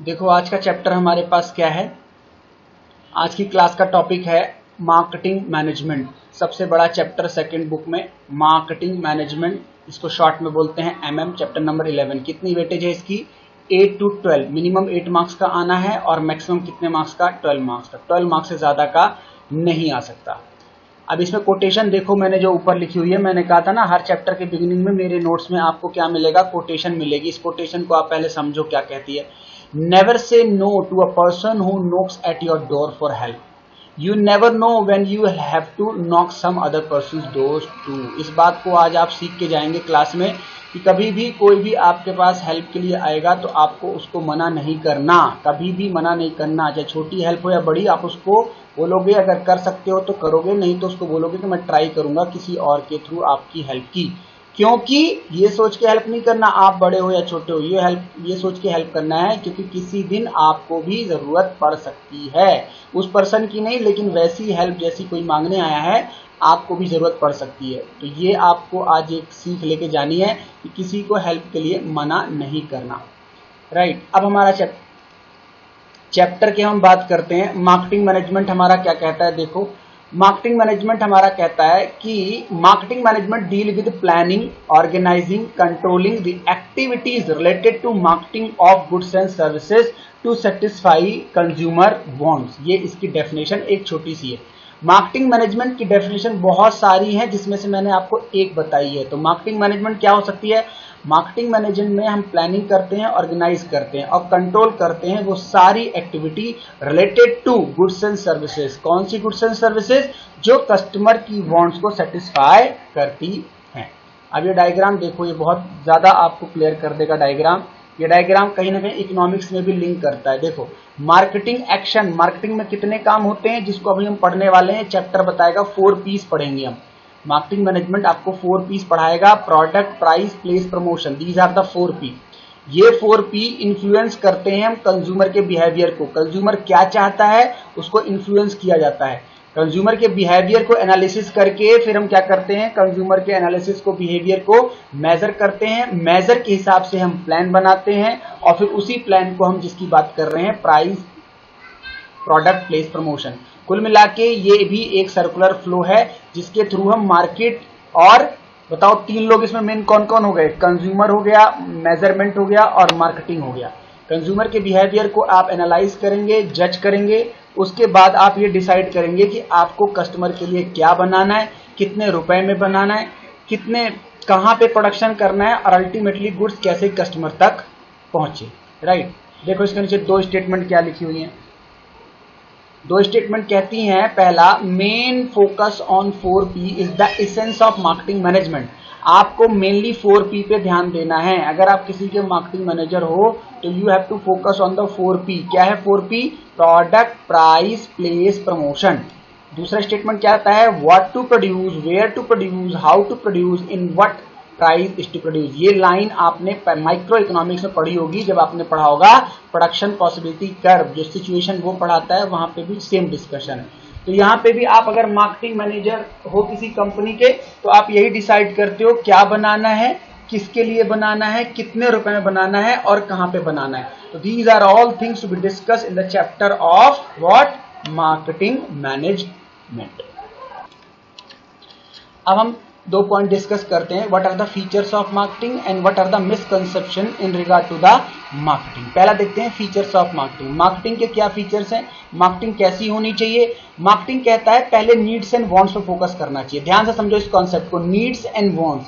देखो आज का चैप्टर हमारे पास क्या है। आज की क्लास का टॉपिक है मार्केटिंग मैनेजमेंट। सबसे बड़ा चैप्टर सेकंड बुक में मार्केटिंग मैनेजमेंट, इसको शॉर्ट में बोलते हैं एमएम, चैप्टर नंबर 11। कितनी वेटेज है इसकी? 8 to 12। मिनिमम 8 मार्क्स का आना है और मैक्सिमम कितने मार्क्स का? 12 मार्क्स का। 12 मार्क्स से ज्यादा का नहीं आ सकता। अब इसमें कोटेशन देखो, मैंने जो ऊपर लिखी हुई है, मैंने कहा था ना हर चैप्टर के बिगिनिंग में मेरे नोट्स में आपको क्या मिलेगा? कोटेशन मिलेगी। इस कोटेशन को आप पहले समझो क्या कहती है। Never say no to a person who knocks at your door for help. You never know when you have to knock some other person's doors too. इस बात को आज आप सीख के जाएंगे क्लास में कि कभी भी कोई भी आपके पास हेल्प के लिए आएगा तो आपको उसको मना नहीं करना, कभी भी मना नहीं करना। चाहे छोटी हेल्प हो या बड़ी, आप उसको बोलोगे, अगर कर सकते हो तो करोगे, नहीं तो उसको बोलोगे कि मैं ट्राई करूंगा किसी और के थ्रू आपकी हेल्प की। क्योंकि ये सोच के हेल्प नहीं करना आप बड़े हो या छोटे हो, ये सोच के हेल्प करना है क्योंकि किसी दिन आपको भी जरूरत पड़ सकती है। उस पर्सन की नहीं, लेकिन वैसी हेल्प जैसी कोई मांगने आया है आपको भी जरूरत पड़ सकती है। तो ये आपको आज एक सीख लेके जानी है कि किसी को हेल्प के लिए मना नहीं करना। राइट। अब हमारा चैप्टर की हम बात करते हैं। मार्केटिंग मैनेजमेंट हमारा क्या कहता है? देखो, मार्केटिंग मैनेजमेंट हमारा कहता है कि marketing management deal with planning, organising, controlling the activities related to marketing of goods and services to satisfy consumer wants. ये इसकी डेफिनेशन एक छोटी सी है। मार्केटिंग मैनेजमेंट की डेफिनेशन बहुत सारी है जिसमें से मैंने आपको एक बताई है। तो मार्केटिंग मैनेजमेंट क्या हो सकती है? मार्केटिंग मैनेजमेंट में हम प्लानिंग करते हैं, ऑर्गेनाइज करते हैं और कंट्रोल करते हैं वो सारी activity related to goods and services. कौन सी गुड्स एंड सर्विसेज? जो कस्टमर की वांट्स को सेटिस्फाई करती हैं। अब ये डायग्राम देखो, ये बहुत ज्यादा आपको क्लियर कर देगा डायग्राम। ये डायग्राम कहीं ना कहीं इकोनॉमिक्स में भी लिंक करता है। देखो, मार्केटिंग एक्शन, मार्केटिंग में कितने काम होते हैं जिसको अभी हम पढ़ने वाले हैं। चैप्टर बताएगा 4 पीस पढ़ेंगे हम। मार्केटिंग मैनेजमेंट आपको 4 पीस पढ़ाएगा। Product, price, place, promotion, these are the 4 P. ये 4 पी इन्फ्लुएंस करते हैं हम कंज्यूमर के बिहेवियर को। कंज्यूमर क्या चाहता है उसको इन्फ्लुएंस किया जाता है। कंज्यूमर के बिहेवियर को एनालिसिस करके फिर हम क्या करते हैं? कंज्यूमर के एनालिसिस को, बिहेवियर को मेजर करते हैं। मेजर के हिसाब से हम प्लान बनाते हैं और फिर उसी प्लान को हम जिसकी बात कर रहे हैं, प्राइस, प्रोडक्ट, प्लेस, प्रमोशन, कुल मिला के ये भी एक सर्कुलर फ्लो है जिसके थ्रू हम मार्केट और बताओ 3 लोग इसमें मेन कौन कौन हो गए? कंज्यूमर हो गया, मेजरमेंट हो गया और मार्केटिंग हो गया। कंज्यूमर के बिहेवियर को आप एनालाइज करेंगे, जज करेंगे, उसके बाद आप ये डिसाइड करेंगे कि आपको कस्टमर के लिए क्या बनाना है, कितने रुपए में बनाना है, कितने कहां पे प्रोडक्शन करना है और अल्टीमेटली गुड्स कैसे कस्टमर तक पहुंचे। राइट। देखो इसके नीचे 2 स्टेटमेंट क्या लिखी हुई है। 2 स्टेटमेंट कहती हैं, पहला, main focus on 4P is the essence of marketing management. आपको मेनली 4P पे ध्यान देना है। अगर आप किसी के मार्केटिंग मैनेजर हो तो you have to focus on the 4P। क्या है 4P? Product, price, place, promotion. दूसरा स्टेटमेंट क्या आता है? What to produce, where to produce, how to produce, in what price is to produce. ये लाइन आपने माइक्रो इकोनॉमिक्स में पढ़ी होगी जब आपने पढ़ा होगा प्रोडक्शन पॉसिबिलिटी कर्व। जो सिचुएशन वो पढ़ाता है वहां पे भी सेम डिस्कशन है। तो यहाँ पे भी आप अगर मार्केटिंग मैनेजर हो किसी कंपनी के तो आप यही डिसाइड करते हो क्या बनाना है, किसके लिए बनाना है, कितने रुपए में बनाना है और कहां पे बनाना है। तो these are all things to be discuss in the chapter of what? Marketing management. अब हम 2 पॉइंट डिस्कस करते हैं। What are the features of marketing and what are the misconception in regard to the marketing. पहला देखते हैं features of marketing. Marketing के क्या features हैं? मार्केटिंग कैसी होनी चाहिए? मार्केटिंग कहता है पहले नीड्स एंड वांट्स पर फोकस करना चाहिए। ध्यान से समझो इस कॉन्सेप्ट को, नीड्स एंड वांट्स।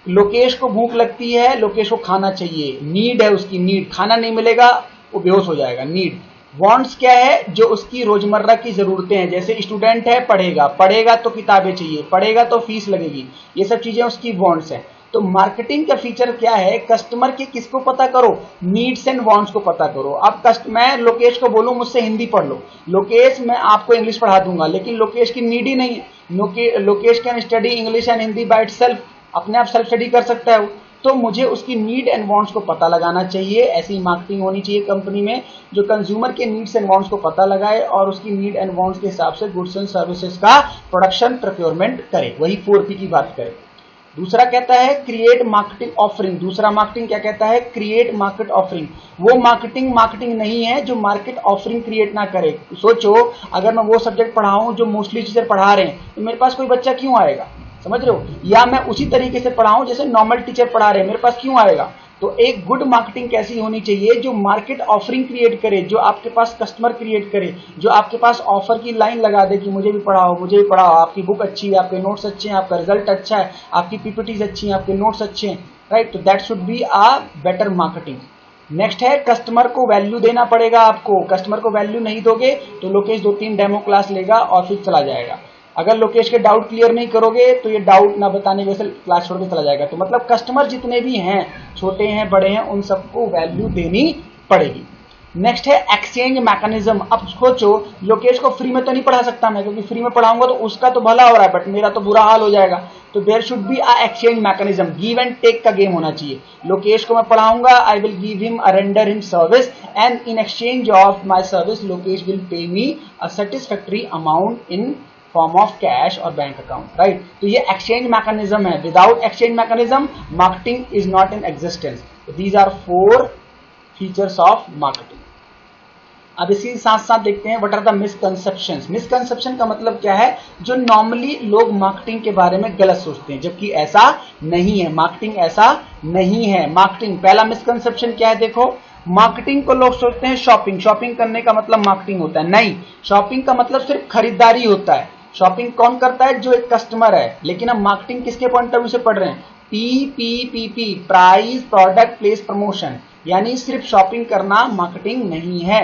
लोकेश को भूख लगती है, लोकेश को खाना चाहिए, नीड है उसकी, नीड, खाना नहीं मिलेगा वो बेहोश हो जाएगा, नीड। वांट्स क्या है? जो उसकी रोजमर्रा की जरूरतें हैं। जैसे स्टूडेंट है, पढ़ेगा, पढ़ेगा तो किताबें चाहिए, पढ़ेगा तो फीस लगेगी, ये सब चीजें उसकी वांट्स हैं। तो मार्केटिंग का फीचर क्या है? कस्टमर के किसको पता करो? नीड्स एंड वांट्स को पता करो। अब मैं लोकेश को बोलूं मुझसे हिंदी पढ़ लो, लोकेश मैं आपको इंग्लिश पढ़ा दूंगा, लेकिन लोकेश की नीड ही नहीं है। Lokesh can study English and Hindi by itself, अपने आप सेल्फ स्टडी कर सकता है। तो मुझे उसकी नीड एंड वांट्स को पता लगाना चाहिए। ऐसी मार्केटिंग होनी चाहिए कंपनी में जो कंज्यूमर के नीड्स एंड वांट्स को पता लगाए और उसकी नीड एंड वांट्स के हिसाब से गुड्स एंड सर्विसेज का प्रोडक्शन, प्रोक्योरमेंट करे। वही 4P की बात करें। दूसरा कहता है क्रिएट मार्केटिंग ऑफरिंग। दूसरा मार्केटिंग क्या कहता है? Create market offering. वो मार्केटिंग नहीं है जो मार्केट ऑफरिंग क्रिएट ना करे। सोचो अगर मैं वो सब्जेक्ट पढ़ाऊं जो मोस्टली टीचर पढ़ा रहे हैं तो मेरे पास कोई बच्चा क्यों आएगा? समझ रहे हो? या मैं उसी तरीके से पढ़ाऊं जैसे नॉर्मल टीचर पढ़ा रहे हैं, मेरे पास क्यों आएगा? तो एक गुड मार्केटिंग कैसी होनी चाहिए? जो मार्केट ऑफरिंग क्रिएट करे, जो आपके पास कस्टमर क्रिएट करे, जो आपके पास ऑफर की लाइन लगा दे कि मुझे भी पढ़ाओ, मुझे भी पढ़ाओ, आपकी बुक अच्छी है, आपके नोट्स अच्छे हैं, आपका रिजल्ट अच्छा है, आपकी पीपीटीज अच्छी हैं, आपके नोट्स अच्छे हैं, राइट? तो that should be a better marketing. Next है कस्टमर को वैल्यू देना पड़ेगा आपको। कस्टमर को वैल्यू नहीं दोगे तो लोकेश 2-3 डेमो क्लास लेगा और फिर चला जाएगा। अगर लोकेश के डाउट क्लियर नहीं करोगे तो ये डाउट ना बताने वैसे क्लास छोड़ के चला जाएगा। तो मतलब कस्टमर जितने भी हैं, छोटे हैं बड़े हैं, उन सबको वैल्यू देनी पड़ेगी। नेक्स्ट है एक्सचेंज मैकेनिज्म। अब सोचो लोकेश को फ्री में तो नहीं पढ़ा सकता मैं, क्योंकि फ्री में पढ़ाऊंगा तो उसका तो भला हो रहा है बट मेरा तो बुरा हाल हो जाएगा। तो there should be a exchange mechanism, give and take का गेम होना चाहिए। लोकेश को मैं पढ़ाऊंगा, I will give him a render him service and in exchange of my service Lokesh will pay me a satisfactory amount in form of cash और bank account, right? तो ये exchange mechanism है। Without exchange mechanism marketing is not in existence. These are 4 features of marketing. अब इसी साथ साथ देखते हैं what are the misconceptions. Misconception का मतलब क्या है? जो नॉर्मली लोग मार्केटिंग के बारे में गलत सोचते हैं, जबकि ऐसा नहीं है। मार्केटिंग ऐसा नहीं है। मार्केटिंग, पहला मिसकंसेप्शन क्या है? देखो, मार्केटिंग को लोग सोचते हैं शॉपिंग, शॉपिंग करने का मतलब मार्केटिंग होता है। नहीं, शॉपिंग का मतलब सिर्फ खरीदारी होता है। शॉपिंग कौन करता है? जो एक कस्टमर है। लेकिन हम मार्केटिंग किसके पॉइंट ऑफ व्यू से पढ़ रहे हैं? PPP, price, product, place, promotion. यानी सिर्फ शॉपिंग करना मार्केटिंग नहीं है।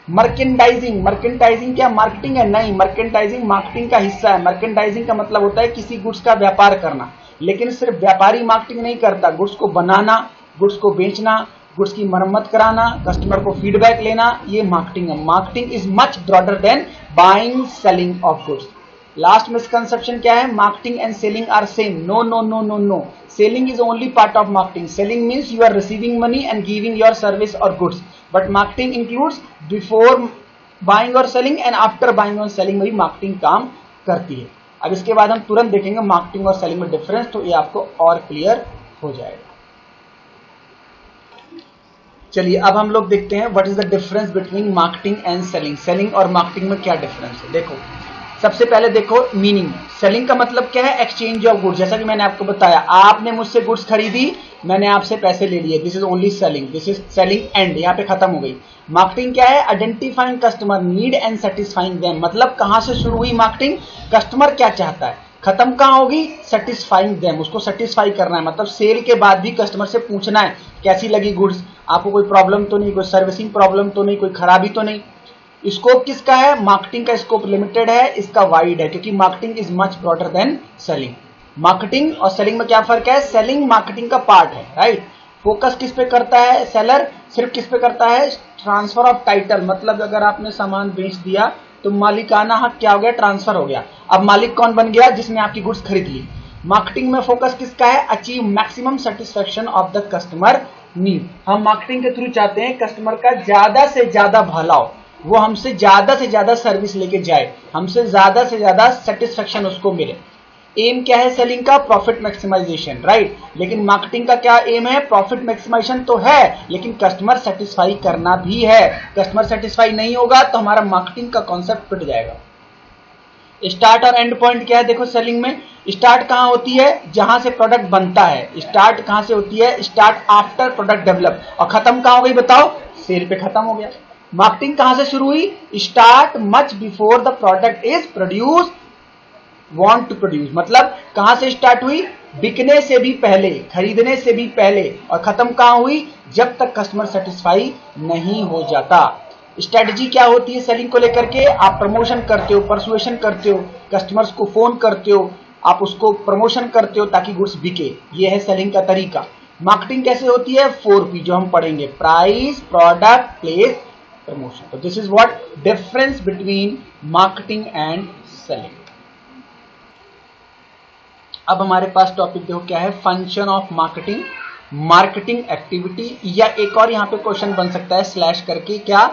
मर्केंडाइजिंग, मर्केंडाइजिंग क्या मार्केटिंग है? नहीं, मर्केंडाइजिंग मार्केटिंग का हिस्सा है। मर्केंडाइजिंग का मतलब होता है किसी गुड्स का व्यापार करना। लेकिन सिर्फ व्यापारी मार्केटिंग नहीं करता, गुड्स को बनाना, गुड्स को बेचना, गुड्स की मरम्मत कराना, कस्टमर को फीडबैक लेना, ये मार्केटिंग है। Marketing is much broader than buying selling of goods. Last misconception क्या है? Marketing and selling are same. No no no no no, selling is only part of marketing. Selling means you are receiving money and giving your service और goods, but marketing includes before buying और selling and after buying और selling में भी marketing काम करती है। अब इसके बाद हम तुरंत देखेंगे मार्केटिंग और सेलिंग में डिफरेंस, तो ये आपको और क्लियर हो जाएगा। चलिए अब हम लोग देखते हैं what is the difference between marketing and selling. Selling और मार्केटिंग में क्या डिफरेंस है? देखो, सबसे पहले देखो मीनिंग। सेलिंग का मतलब क्या है? Exchange of goods. जैसा कि मैंने आपको बताया, आपने मुझसे गुड्स खरीदी, मैंने आपसे पैसे ले लिए, this is only selling. This is selling and, यहाँ पे खत्म हो गई। मार्केटिंग क्या है? Identifying customer need and satisfying them. मतलब कहां से शुरू हुई मार्केटिंग? कस्टमर क्या चाहता है, खत्म कहां होगी? सेटिस्फाइंग देम, उसको सेटिस्फाई करना है। मतलब सेल के बाद भी कस्टमर से पूछना है कैसी लगी गुड्स, आपको कोई प्रॉब्लम तो नहीं, कोई सर्विसिंग प्रॉब्लम तो नहीं, कोई खराबी तो नहीं। स्कोप किसका है? मार्केटिंग का स्कोप लिमिटेड है, इसका वाइड है, क्योंकि marketing is much broader then selling. Marketing और सेलिंग में क्या फर्क है? सेलिंग मार्केटिंग का पार्ट है, राइट? फोकस किस पे करता है सेलर? सिर्फ किस पे करता है? Transfer of title. मतलब अगर आपने सामान बेच दिया तो मालिकाना हक क्या हो गया? ट्रांसफर हो गया। अब मालिक कौन बन गया? जिसने आपकी गुड्स खरीद ली। मार्केटिंग में फोकस किसका है? Achieve maximum satisfaction of the customer need. हम मार्केटिंग के थ्रू चाहते हैं कस्टमर का ज्यादा से ज्यादा भला हो, वो हमसे ज्यादा से ज्यादा सर्विस लेके जाए, हमसे ज्यादा से ज्यादा सेटिस्फेक्शन उसको मिले। एम क्या है सेलिंग का? Profit maximization, right? लेकिन मार्केटिंग का क्या एम है? प्रॉफिट मैक्सिमाइजेशन तो है, लेकिन कस्टमर सेटिस्फाई करना भी है। कस्टमर सेटिस्फाई नहीं होगा तो हमारा मार्केटिंग का कॉन्सेप्ट पिट जाएगा। स्टार्ट और एंड पॉइंट क्या है? देखो, सेलिंग में स्टार्ट कहां होती है? जहां से प्रोडक्ट बनता है। स्टार्ट कहां से होती है? Start after product develop. और खत्म कहां हो गई बताओ? सेल पे खत्म हो गया। मार्केटिंग कहां से शुरू हुई? Start much before the product is produce, want to produce. मतलब कहां से स्टार्ट हुई? बिकने से भी पहले, खरीदने से भी पहले। और खत्म कहां हुई? जब तक कस्टमर सेटिस्फाई नहीं हो जाता। स्ट्रेटजी क्या होती है सेलिंग को लेकर के? आप प्रमोशन करते हो, परसुएशन करते हो, कस्टमर्स को फोन करते हो, आप उसको प्रमोशन करते हो ताकि गुड्स बिके। ये है सेलिंग का तरीका। मार्केटिंग कैसे होती है? 4P जो हम पढ़ेंगे, प्राइस, प्रोडक्ट, प्लेस, प्रमोशन। तो this is what difference between marketing and selling. अब हमारे पास टॉपिक देखो क्या है? Function of marketing, marketing activity. या एक और यहाँ पे क्वेश्चन बन सकता है स्लैश करके, क्या?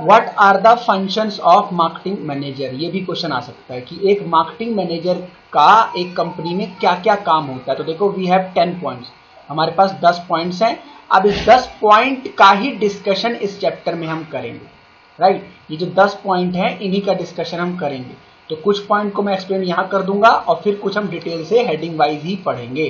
What are the functions of marketing manager, ये भी क्वेश्चन आ सकता है कि एक मार्केटिंग मैनेजर का एक कंपनी में क्या क्या काम होता है। तो देखो वी हैव 10 पॉइंट्स, हमारे पास 10 पॉइंट्स हैं। अब इस 10 पॉइंट का ही डिस्कशन इस चैप्टर में हम करेंगे, राइट। ये जो 10 पॉइंट हैं इन्हीं का डिस्कशन हम करेंगे। तो कुछ पॉइंट को मैं एक्सप्लेन यहां कर दूंगा और फिर कुछ हम डिटेल से हेडिंग वाइज ही पढ़ेंगे।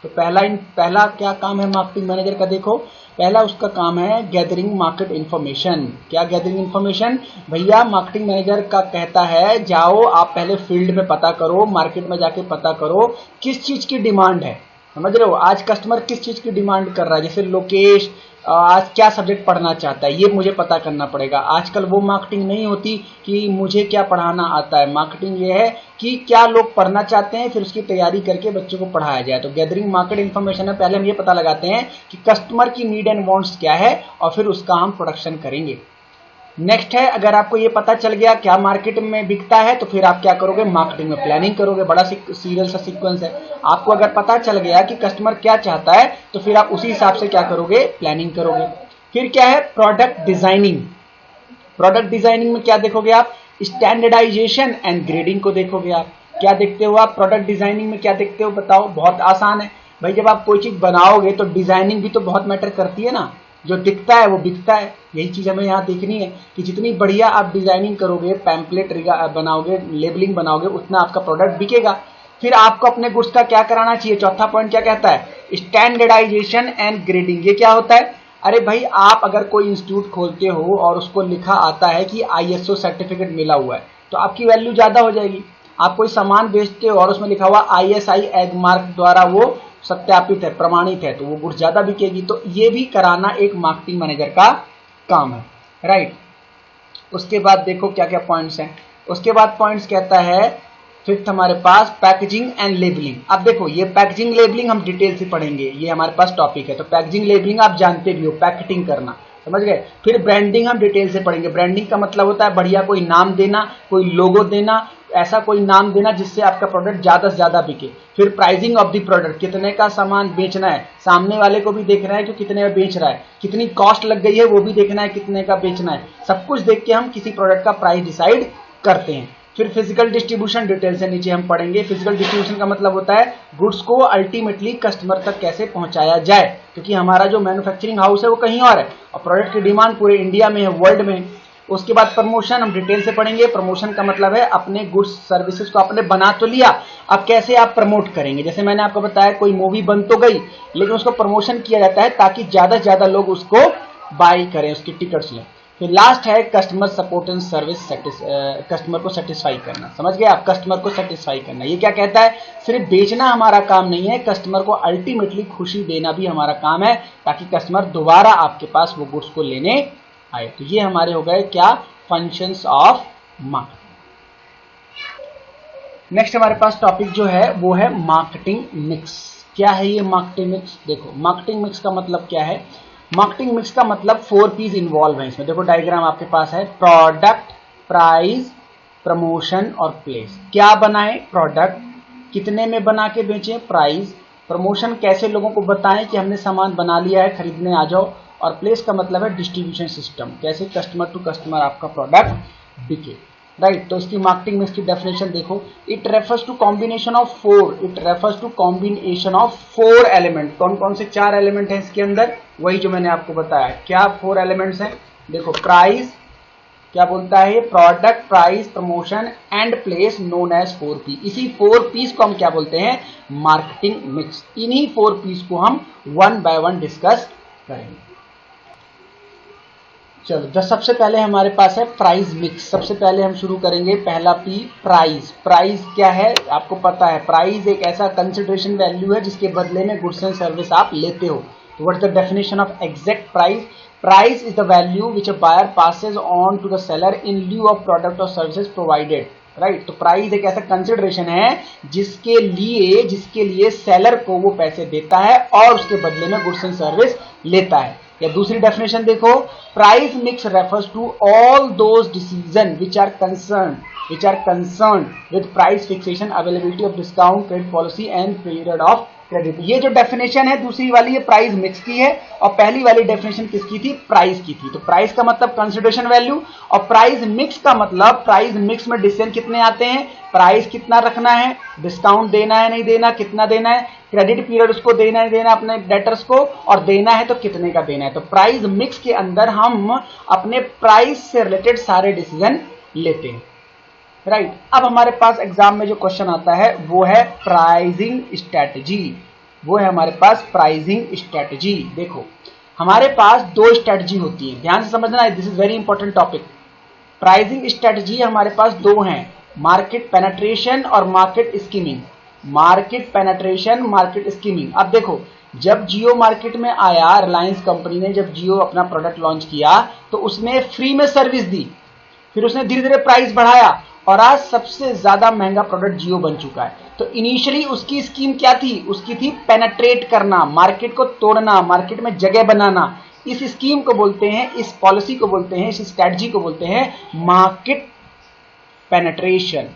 तो पहला क्या काम है मार्केटिंग मैनेजर का, देखो पहला उसका काम है गैदरिंग मार्केट इंफॉर्मेशन। क्या गैदरिंग इंफॉर्मेशन, भैया मार्केटिंग मैनेजर का कहता है जाओ आप पहले फील्ड में पता करो, मार्केट में जाके पता करो किस चीज की डिमांड है, समझ रहे हो, आज कस्टमर किस चीज की डिमांड कर रहा है। जैसे लोकेश आज क्या सब्जेक्ट पढ़ना चाहता है, ये मुझे पता करना पड़ेगा। आजकल वो मार्केटिंग नहीं होती कि मुझे क्या पढ़ाना आता है, मार्केटिंग ये है कि क्या लोग पढ़ना चाहते हैं, फिर उसकी तैयारी करके बच्चों को पढ़ाया जाए। तो गैदरिंग मार्केट इन्फॉर्मेशन है, पहले हम ये पता लगाते हैं कि कस्टमर की नीड एंड वांट्स क्या है और फिर उसका हम प्रोडक्शन करेंगे। नेक्स्ट है, अगर आपको ये पता चल गया क्या मार्केट में बिकता है तो फिर आप क्या करोगे, मार्केटिंग में प्लानिंग करोगे। बड़ा सीरियल सा सीक्वेंस है। आपको अगर पता चल गया कि कस्टमर क्या चाहता है तो फिर आप उसी हिसाब से क्या करोगे, प्लानिंग करोगे। फिर क्या है, प्रोडक्ट डिजाइनिंग। प्रोडक्ट डिजाइनिंग में क्या देखोगे आप, स्टैंडर्डाइजेशन एंड ग्रेडिंग को देखोगे आप। क्या देखते हो आप प्रोडक्ट डिजाइनिंग में, क्या देखते हो बताओ, बहुत आसान है भाई। जब आप कोई चीज बनाओगे तो डिजाइनिंग भी तो बहुत मैटर करती है ना, जो दिखता है वो बिकता है। यही चीज हमें यहाँ देखनी है कि जितनी बढ़िया आप डिजाइनिंग करोगे, पैम्पलेट बनाओगे, लेबलिंग बनाओगे, उतना आपका प्रोडक्ट बिकेगा। फिर आपको अपने गुड्स का क्या कराना चाहिए, चौथा पॉइंट क्या कहता है, स्टैंडर्डाइजेशन एंड ग्रेडिंग। ये क्या होता है, अरे भाई आप अगर कोई इंस्टीट्यूट खोलते हो और उसको लिखा आता है कि ISO सर्टिफिकेट मिला हुआ है तो आपकी वैल्यू ज्यादा हो जाएगी। आप कोई सामान बेचते हो और उसमें लिखा हुआ ISI एग मार्क द्वारा वो सत्यापित है, प्रमाणित है, तो वो गुड्स ज्यादा बिकेगी। तो ये भी कराना एक मार्केटिंग मैनेजर का काम है, राइट। उसके बाद देखो क्या क्या पॉइंट्स हैं। उसके बाद पॉइंट्स कहता है फिफ्थ हमारे पास पैकेजिंग एंड लेबलिंग। अब देखो ये पैकेजिंग लेबलिंग हम डिटेल से पढ़ेंगे, ये हमारे पास टॉपिक है। तो पैकेजिंग लेबलिंग आप जानते भी हो, पैकेटिंग करना, समझ गए। फिर ब्रांडिंग हम डिटेल से पढ़ेंगे। ब्रांडिंग का मतलब होता है बढ़िया कोई नाम देना, कोई लोगो देना, ऐसा कोई नाम देना जिससे आपका प्रोडक्ट ज्यादा से ज्यादा बिके। फिर प्राइसिंग ऑफ द प्रोडक्ट, कितने का सामान बेचना है, सामने वाले को भी देखना है कि कितने में बेच रहा है, कितनी कॉस्ट लग गई है वो भी देखना है, कितने का बेचना है। सब कुछ देख के हम किसी प्रोडक्ट का प्राइस डिसाइड करते हैं। फिर फिजिकल डिस्ट्रीब्यूशन डिटेल से नीचे हम पढ़ेंगे। फिजिकल डिस्ट्रीब्यूशन का मतलब होता है गुड्स को अल्टीमेटली कस्टमर तक कैसे पहुंचाया जाए, क्योंकि हमारा जो मैन्युफैक्चरिंग हाउस है वो कहीं और है और प्रोडक्ट की डिमांड पूरे इंडिया में है, वर्ल्ड में। उसके बाद प्रमोशन हम डिटेल से पढ़ेंगे। प्रमोशन का मतलब है अपने गुड्स सर्विसेज को आपने बना तो लिया, अब कैसे आप प्रमोट करेंगे। जैसे मैंने आपको बताया कोई मूवी बन तो गई लेकिन उसको प्रमोशन किया जाता है ताकि ज्यादा से ज्यादा लोग उसको बाय करें, उसकी टिकट्स लें। फिर लास्ट है customer support and service, customer को सेटिस्फाई करना। समझ गए आप, कस्टमर को सेटिस्फाई करना। ये क्या कहता है, सिर्फ बेचना हमारा काम नहीं है, कस्टमर को अल्टीमेटली खुशी देना भी हमारा काम है ताकि कस्टमर दोबारा आपके पास वो गुड्स को लेने आए। तो ये हमारे हो गए क्या, फंक्शंस ऑफ मार्केटिंग। नेक्स्ट हमारे पास टॉपिक जो है वो है मार्केटिंग मिक्स। क्या है ये मार्केटिंग मिक्स, देखो मार्केटिंग मिक्स का मतलब क्या है। मार्केटिंग मिक्स का मतलब 4 पीस इन्वॉल्व है इसमें। देखो डायग्राम आपके पास है, प्रोडक्ट, प्राइस, प्रमोशन और प्लेस। क्या बनाए, प्रोडक्ट, कितने में बना के बेचें, प्राइस, प्रमोशन कैसे लोगों को बताएं कि हमने सामान बना लिया है, खरीदने आ जाओ, और प्लेस का मतलब है डिस्ट्रीब्यूशन सिस्टम, कैसे कस्टमर टू कस्टमर आपका प्रोडक्ट बिके, राइट। तो इसकी मार्केटिंग मिक्स की डेफिनेशन देखो, it refers to combination of 4, it refers to combination of 4 element. कौन कौन से 4 एलिमेंट हैं इसके अंदर, वही जो मैंने आपको बताया। क्या 4 एलिमेंट्स हैं, देखो प्राइस, क्या बोलता है ये, product, price, promotion and place known as 4P। इसी 4 पीस को हम क्या बोलते हैं, मार्केटिंग मिक्स। इन्हीं 4 पीस को हम 1 बाय 1 डिस्कस करेंगे। चलो सबसे पहले हमारे पास है प्राइस मिक्स। सबसे पहले हम शुरू करेंगे पहला पी, प्राइस। प्राइस क्या है आपको पता है, प्राइस एक ऐसा कंसिडरेशन वैल्यू है जिसके बदले में गुड्स एंड सर्विस आप लेते हो। तो what is the definition of exact price, price is the value which a buyer passes on to the seller in lieu of product और सर्विसेज प्रोवाइडेड, राइट। तो प्राइस एक ऐसा कंसिडरेशन है जिसके लिए सेलर को वो पैसे देता है और उसके बदले में गुड्स एंड सर्विस लेता है। या दूसरी डेफिनेशन देखो, price mix refers to all those decision which are concern with price fixation, availability of discount, credit policy and period of credit. ये जो डेफिनेशन है दूसरी वाली, ये प्राइस मिक्स की है और पहली वाली डेफिनेशन किसकी थी? प्राइस की थी। तो प्राइस का मतलब कंसिडरेशन वैल्यू और प्राइस मिक्स का मतलब प्राइस मिक्स में डिसीजन कितने आते हैं, प्राइस कितना रखना है, डिस्काउंट देना है नहीं देना, कितना देना है, क्रेडिट पीरियड उसको देना है देना अपने डेटर्स को, और देना है तो कितने का देना है। तो प्राइस मिक्स के अंदर हम अपने प्राइस से रिलेटेड सारे डिसीजन लेते हैं, राइट। अब हमारे पास एग्जाम में जो क्वेश्चन आता है वो है प्राइसिंग स्ट्रेटजी, वो है हमारे पास प्राइसिंग स्ट्रेटजी। देखो हमारे पास दो स्ट्रेटजी होती है, ध्यान से समझना है, this is very important topic. Pricing strategy हमारे पास दो हैं, मार्केट पेनेट्रेशन और market skimming. Market penetration, market skimming. अब देखो जब जियो मार्केट में आया, रिलायंस कंपनी ने जब जियो अपना प्रोडक्ट लॉन्च किया तो उसने फ्री में सर्विस दी, फिर उसने धीरे धीरे प्राइस बढ़ाया और आज सबसे ज्यादा महंगा प्रोडक्ट जियो बन चुका है। तो इनिशियली उसकी स्कीम क्या थी? उसकी थी पेनेट्रेट करना, मार्केट को तोड़ना, मार्केट में जगह बनाना। इस स्कीम को बोलते हैं, इस पॉलिसी को बोलते हैं, इस स्ट्रेटजी को बोलते हैं मार्केट पेनेट्रेशन।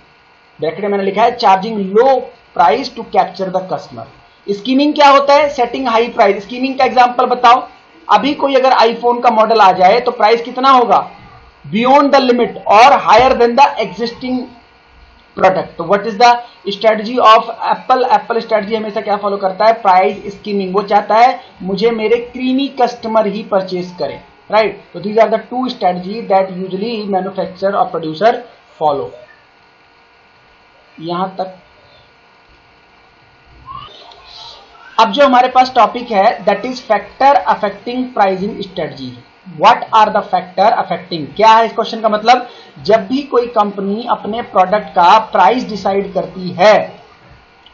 ब्रैकेट में मैंने लिखा है charging low price to capture the customer. Skimming क्या होता है? Setting high price. स्कीमिंग का एग्जांपल बताओ। अभी कोई अगर आईफोन का मॉडल आ जाए तो प्राइस कितना होगा? बियॉन्ड द लिमिट और higher than the existing product. तो what is the strategy of Apple? Apple strategy हमेशा क्या फॉलो करता है? Price skimming. वो चाहता है मुझे मेरे क्रीमी कस्टमर ही परचेज करें, राइट। तो these are the two strategy that usually manufacturer और प्रोड्यूसर फॉलो। यहां तक। अब जो हमारे पास टॉपिक है that is factor affecting pricing strategy. What are the factor affecting? क्या है इस क्वेश्चन का मतलब? जब भी कोई कंपनी अपने प्रोडक्ट का प्राइस डिसाइड करती है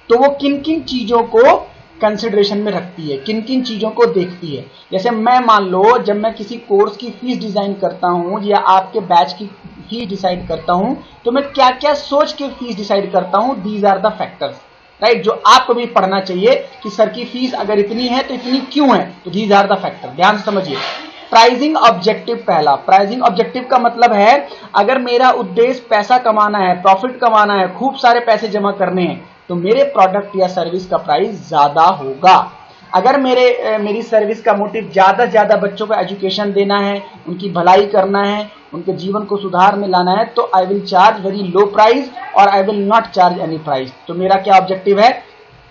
तो वो किन किन चीजों को कंसिडरेशन में रखती है, किन किन चीजों को देखती है। जैसे मैं मान लो जब मैं किसी कोर्स की फीस डिजाइन करता हूं या आपके बैच की फीस डिसाइड करता हूं तो मैं क्या क्या सोच के फीस डिसाइड करता हूं। These are the factors, right, जो आपको भी पढ़ना चाहिए कि सर की फीस अगर इतनी है तो इतनी क्यों है। तो दीज आर द फैक्टर, ध्यान से समझिए। प्राइसिंग ऑब्जेक्टिव पहला। प्राइसिंग ऑब्जेक्टिव का मतलब है अगर मेरा उद्देश्य पैसा कमाना है, प्रॉफिट कमाना है, खूब सारे पैसे जमा करने हैं तो मेरे प्रोडक्ट या सर्विस का प्राइस ज्यादा होगा। अगर मेरी सर्विस का मोटिव ज्यादा से ज्यादा बच्चों को एजुकेशन देना है, उनकी भलाई करना है, उनके जीवन को सुधार में लाना है तो I will charge very low price और I will not charge any price. तो मेरा क्या ऑब्जेक्टिव है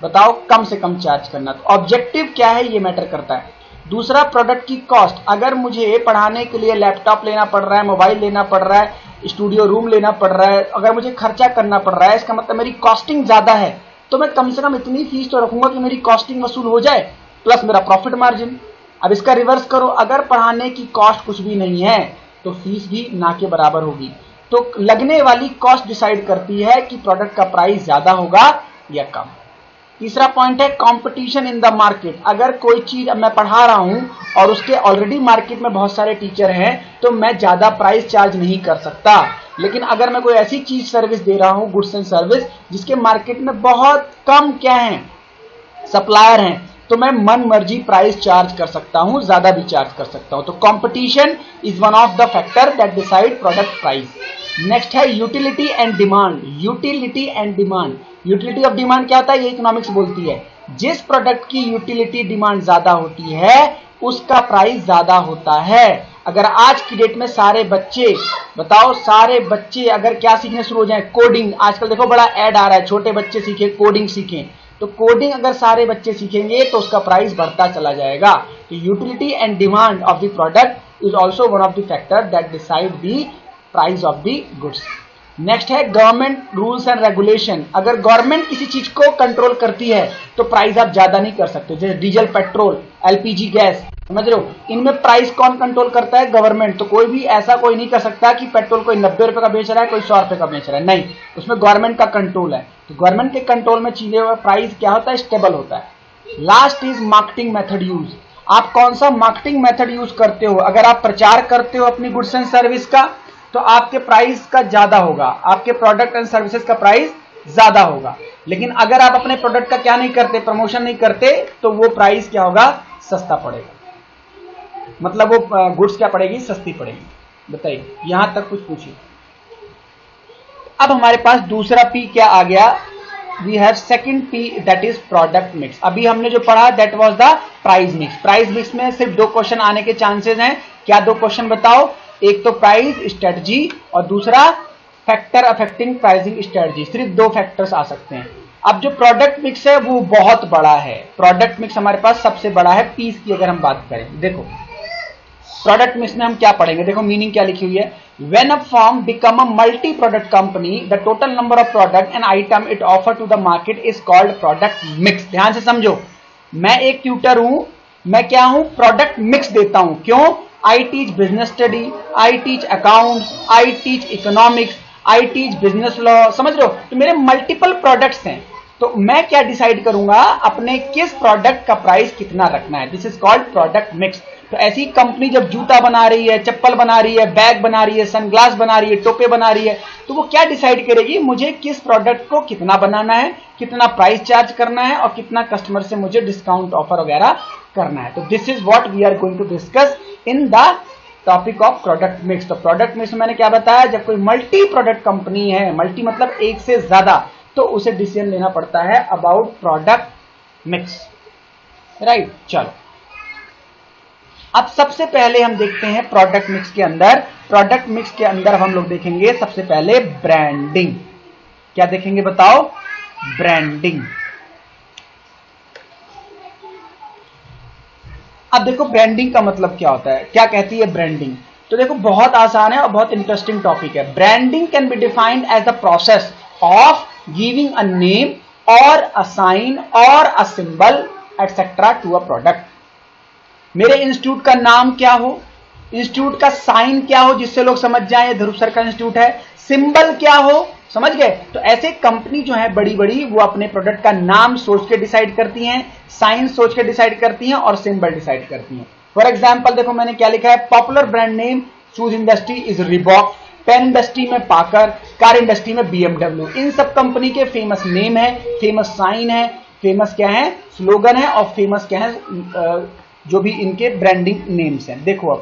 बताओ? कम से कम चार्ज करना। तो ऑब्जेक्टिव क्या है ये मैटर करता है। दूसरा, प्रोडक्ट की कॉस्ट। अगर मुझे पढ़ाने के लिए लैपटॉप लेना पड़ रहा है, मोबाइल लेना पड़ रहा है, स्टूडियो रूम लेना पड़ रहा है, अगर मुझे खर्चा करना पड़ रहा है, इसका मतलब मेरी कॉस्टिंग ज्यादा है तो मैं कम से कम इतनी फीस तो रखूंगा कि मेरी कॉस्टिंग वसूल हो जाए प्लस मेरा प्रॉफिट मार्जिन। अब इसका रिवर्स करो, अगर पढ़ाने की कॉस्ट कुछ भी नहीं है तो फीस भी ना के बराबर होगी। तो लगने वाली कॉस्ट डिसाइड करती है कि प्रोडक्ट का प्राइस ज्यादा होगा या कम। तीसरा पॉइंट है कंपटीशन इन द मार्केट। अगर कोई चीज मैं पढ़ा रहा हूं और उसके ऑलरेडी मार्केट में बहुत सारे टीचर हैं तो मैं ज्यादा प्राइस चार्ज नहीं कर सकता। लेकिन अगर मैं कोई ऐसी चीज सर्विस दे रहा हूं, गुड्स एंड सर्विस, जिसके मार्केट में बहुत कम क्या है, सप्लायर हैं, तो मैं मन मर्जी प्राइस चार्ज कर सकता हूं, ज्यादा भी चार्ज कर सकता हूं। तो competition is one of the factor that decide product price. Next है utility and demand. Utility and demand. Utility of demand क्या होता है? ये इकोनॉमिक्स बोलती है जिस प्रोडक्ट की यूटिलिटी डिमांड ज्यादा होती है उसका प्राइस ज्यादा होता है। अगर आज की डेट में सारे बच्चे बताओ, सारे बच्चे अगर क्या सीखने शुरू हो जाए, कोडिंग। आजकल देखो बड़ा ऐड आ रहा है, छोटे बच्चे सीखे कोडिंग सीखें, तो कोडिंग अगर सारे बच्चे सीखेंगे तो उसका प्राइस बढ़ता चला जाएगा। तो utility and demand of the product is also one of the factor that decide the price of the goods. Next है गवर्नमेंट रूल्स एंड रेगुलेशन। अगर गवर्नमेंट किसी चीज को कंट्रोल करती है तो प्राइस आप ज्यादा नहीं कर सकते। जैसे डीजल, पेट्रोल, एलपीजी गैस, समझ रहे हो, इनमें प्राइस कौन कंट्रोल करता है? गवर्नमेंट। तो कोई भी ऐसा कोई नहीं कर सकता कि पेट्रोल कोई 90 रुपए का बेच रहा है, कोई 100 रुपए का बेच रहा है, नहीं, उसमें गवर्नमेंट का कंट्रोल है। तो गवर्नमेंट के कंट्रोल में चीजें प्राइस क्या होता है? स्टेबल होता है। Last is marketing method use. आप कौन सा मार्केटिंग मेथड यूज करते हो? अगर आप प्रचार करते हो अपनी गुड्स एंड सर्विस का तो आपके प्राइस का ज्यादा होगा, आपके प्रोडक्ट एंड सर्विसेज का प्राइस ज्यादा होगा। लेकिन अगर आप अपने प्रोडक्ट का क्या नहीं करते, प्रमोशन नहीं करते, तो वो प्राइस क्या होगा? सस्ता पड़ेगा। मतलब वो गुड्स क्या पड़ेगी? सस्ती पड़ेगी। बताइए, यहां तक कुछ पूछिए। अब हमारे पास दूसरा पी क्या आ गया? We have second P, that is product mix. अभी हमने जो पढ़ा that was the price mix. Price mix में सिर्फ 2 क्वेश्चन आने के चांसेस हैं। क्या 2 क्वेश्चन बताओ? एक तो प्राइस स्ट्रेटजी और दूसरा फैक्टर अफेक्टिंग प्राइसिंग स्ट्रेटजी। सिर्फ 2 फैक्टर्स आ सकते हैं। अब जो प्रोडक्ट मिक्स है वो बहुत बड़ा है। प्रोडक्ट मिक्स हमारे पास सबसे बड़ा है पीस की अगर हम बात करें। देखो प्रोडक्ट मिक्स में हम क्या पढ़ेंगे, देखो मीनिंग क्या लिखी हुई है। When a firm become a multi product company the total number of product and item it offer to the market is called product mix. ध्यान से समझो, मैं एक ट्यूटर हूं, मैं क्या हूं? प्रोडक्ट मिक्स देता हूं। क्यों? I teach business study, I teach accounts, I teach economics, I teach business law. समझ रहे हो? तो मेरे मल्टीपल प्रोडक्ट्स हैं, तो मैं क्या डिसाइड करूंगा अपने किस प्रोडक्ट का प्राइस कितना रखना है। This is called product mix. तो ऐसी कंपनी जब जूता बना रही है, चप्पल बना रही है, बैग बना रही है, सनग्लास बना रही है, टोपे बना रही है, तो वो क्या डिसाइड करेगी मुझे किस प्रोडक्ट को कितना बनाना है, कितना प्राइस चार्ज करना है और कितना कस्टमर से मुझे डिस्काउंट ऑफर वगैरह करना है। तो this is what we are going to discuss in the topic of product mix. तो प्रोडक्ट मिक्स में मैंने क्या बताया, जब कोई मल्टी प्रोडक्ट कंपनी है, मल्टी मतलब एक से ज्यादा, तो उसे डिसीजन लेना पड़ता है अबाउट प्रोडक्ट मिक्स, राइट। चलो अब सबसे पहले हम देखते हैं प्रोडक्ट मिक्स के अंदर। प्रोडक्ट मिक्स के अंदर हम लोग देखेंगे सबसे पहले ब्रांडिंग। क्या देखेंगे बताओ? ब्रांडिंग। अब देखो ब्रांडिंग का मतलब क्या होता है, क्या कहती है ब्रांडिंग। तो देखो बहुत आसान है और बहुत इंटरेस्टिंग टॉपिक है। Branding can be defined as the process of giving a name और अ साइन और a symbol etcetera to a product. मेरे इंस्टीट्यूट का नाम क्या हो, इंस्टीट्यूट का साइन क्या हो जिससे लोग समझ जाएं ध्रुव सर का इंस्टीट्यूट है, सिंबल क्या हो, समझ गए। तो ऐसे कंपनी जो है बड़ी बड़ी, वो अपने प्रोडक्ट का नाम सोच के डिसाइड करती हैं, साइन सोच के डिसाइड करती हैं और सिंबल डिसाइड करती हैं। फॉर एग्जांपल देखो मैंने क्या लिखा है, popular brand name shoes industry is Reebok, pen industry में पाकर, कार इंडस्ट्री में BMW। इन सब कंपनी के फेमस नेम है, फेमस साइन है, फेमस क्या है, स्लोगन है और फेमस क्या है जो भी इनके ब्रांडिंग नेम्स हैं। देखो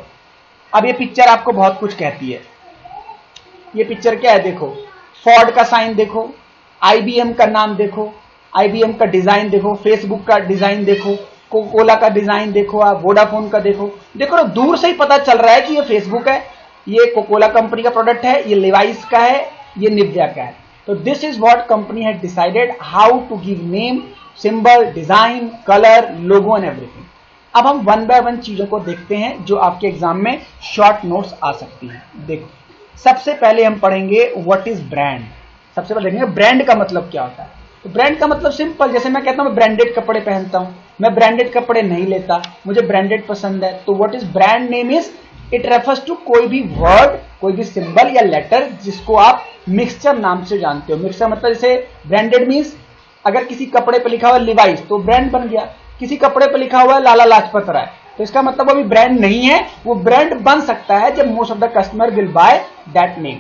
अब ये पिक्चर आपको बहुत कुछ कहती है। ये पिक्चर क्या है, देखो फोर्ड का साइन देखो, IBM का नाम देखो, IBM का डिजाइन देखो, फेसबुक का डिजाइन देखो, कोकोला का डिजाइन देखो, आप वोडाफोन का देखो। देखो दूर से ही पता चल रहा है कि ये फेसबुक है, ये कोकोला कंपनी का प्रोडक्ट है, ये लेवाइस का है, ये निविया का है। तो this is what company had decided how to give name, symbol, design, colour, logo and everything. अब हम वन बाय वन चीजों को देखते हैं जो आपके एग्जाम में शॉर्ट नोट्स आ सकती हैं। देखो सबसे पहले हम पढ़ेंगे व्हाट इज ब्रांड। सबसे पहले देखेंगे ब्रांड का मतलब क्या होता है। तो ब्रांड का मतलब सिंपल, जैसे मैं कहता हूं मैं ब्रांडेड कपड़े पहनता हूं, मैं ब्रांडेड कपड़े नहीं लेता, मुझे ब्रांडेड पसंद है। तो what is brand name is, it refers to कोई भी वर्ड, कोई भी सिंबल या लेटर जिसको आप मिक्सचर नाम से जानते हो। मिक्सचर मतलब जैसे ब्रांडेड मीन्स अगर किसी कपड़े पर लिखा हुआ लिवाइस तो ब्रांड बन गया, किसी कपड़े पर लिखा हुआ है लाला लाजपत राय तो इसका मतलब अभी ब्रांड नहीं है, वो ब्रांड बन सकता है जब most of the customer will by that name.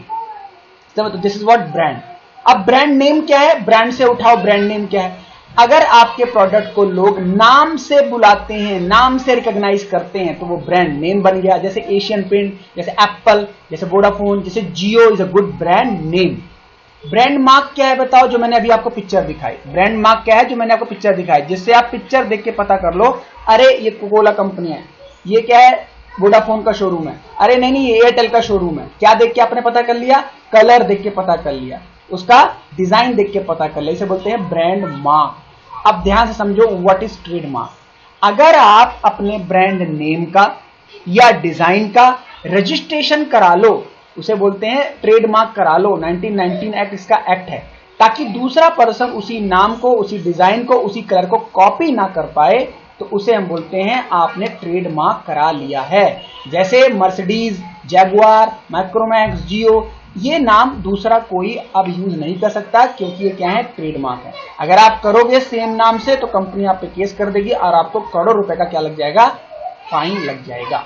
तो दिस इज व्हाट ब्रांड। अब ब्रांड नेम क्या है, ब्रांड से उठाओ ब्रांड नेम क्या है। अगर आपके प्रोडक्ट को लोग नाम से बुलाते हैं, नाम से रिकॉग्नाइज करते हैं तो वो ब्रांड नेम बन गया। जैसे एशियन पेंट, जैसे एप्पल, जैसे वोडाफोन, जैसे Jio is a good brand name. Brand mark क्या है बताओ, जो मैंने अभी आपको पिक्चर दिखाई। ब्रांड मार्क क्या है, जो मैंने आपको पिक्चर दिखाई, जिससे आप पिक्चर देख के पता कर लो अरे ये कोकोला कंपनी है, ये क्या है वोडाफोन का शोरूम है, अरे नहीं ये एयरटेल का शोरूम है। क्या देख के आपने पता कर लिया, कलर देख के पता कर लिया, उसका डिजाइन देख के पता कर लिया, इसे बोलते हैं ब्रांड मार्क। अब ध्यान से समझो व्हाट इज ट्रेडमार्क। अगर आप अपने ब्रांड नेम का या डिजाइन का रजिस्ट्रेशन करा लो, उसे बोलते हैं ट्रेडमार्क करा लो। 1919 एक्ट इसका एक्ट है, ताकि दूसरा पर्सन उसी नाम को, उसी डिजाइन को, उसी कलर को कॉपी ना कर पाए, तो उसे हम बोलते हैं आपने ट्रेडमार्क करा लिया है। जैसे मर्सिडीज, जैगुआर, माइक्रोमैक्स, जियो, ये नाम दूसरा कोई अब यूज नहीं कर सकता क्योंकि ये क्या है, ट्रेडमार्क है। अगर आप करोगे सेम नाम से तो कंपनी आप पे केस कर देगी और आपको करोड़ों रुपए का क्या लग जाएगा, फाइन लग जाएगा।